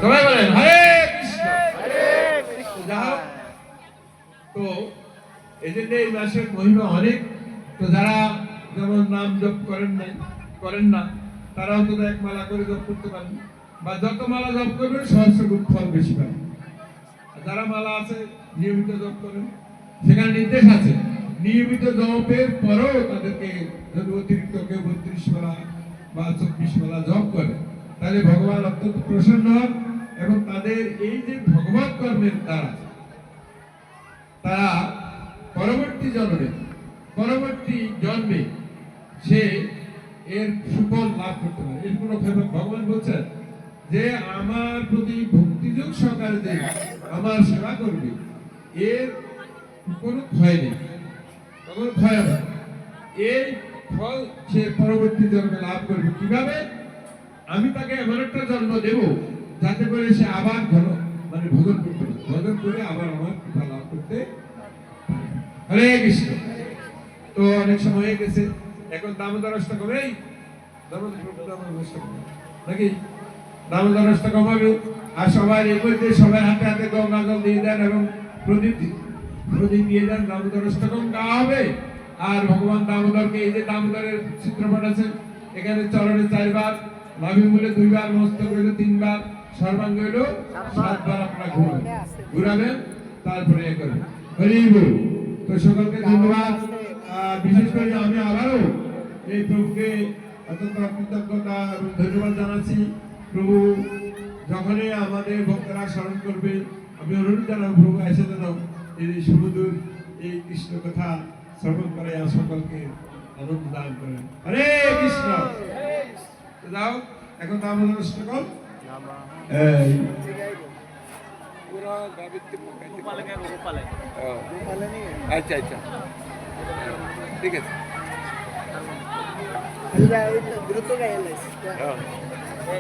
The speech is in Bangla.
সবাই বলেন হরে কৃষ্ণ। যাও তো এই জন্য এই মাসের মহিমা অনেক। তো যারা যেমন নাম জপ করেন না তারা অন্তত এক মালা করে জপ করতে পারেন, বা যত মালা জপ করবেন সহস্র গুণ ফল বেশি পাবেন। যারা মালা আছে নিয়মিত জপ করেন, সেখানে নির্দেশ আছে নিয়মিত জপের পরেও তাদেরকে যদি অতিরিক্ত কেউ 32 মালা বা 24 মালা জপ করে তাহলে ভগবান অত্যন্ত প্রসন্ন হন, এবং তাদের এই যে ভগবত কর্মের দ্বারা তারা পরবর্তী জন্মে সে এর সুফল লাভ করতে পারে। এর কোনো ভগবান বলছেন যে আমার প্রতি ভক্তিযোগ সহকারে যে আমার সেবা করবে এর কোনো ক্ষয় নেই, কোনো ক্ষয় হবে। এই ফল সে পরবর্তী জন্মে লাভ করবে কিভাবে? আমি তাকে এমন একটা জন্ম দেব যাতে করে সে আবার ভোজন করতে পারে, ভোজন করে আবার আমার কৃপা লাভ করতে। হরে কৃষ্ণ। তো অনেক সময় হয়ে গেছে, এখন দামোদর অষ্টকম নাকি দামোদর অষ্টকম হবে, আর সবার এর মধ্যে সবার হাতে হাতে গঙ্গা জল দিয়ে দেন এবং প্রদীপ দিয়ে দেন। দামোদর অষ্টকম গাওয়া হবে, আর ভগবান দামোদরকে এই যে দামোদরের চিত্রপট আছে, এখানে চরণে 4 বার, নাভি মূলে 2 বার, মস্তক হইল 3 বার, সর্বাঙ্গ হইল 7 বার আপনারা ঘুরাবেন, তারপরে এ করবেন। হরি বল। তো সকলকে ধন্যবাদ। বিশেষ করে আমি আবারও এই প্রভুকে অত্যন্ত কৃতজ্ঞতা এবং ধন্যবাদ জানাচ্ছি। প্রভু যখনই আমাদের ভক্তরা স্মরণ করবে, আমি অনুরোধ জানাবো প্রভু এসে যেন এই সুমধুর এই কৃষ্ণ কথা শ্রবণ করে সকলকে আনন্দ দান করেন। হরে কৃষ্ণ। যাও এখন তো আমাদের অষ্টকম আচ্ছা আচ্ছা ঠিক আছে।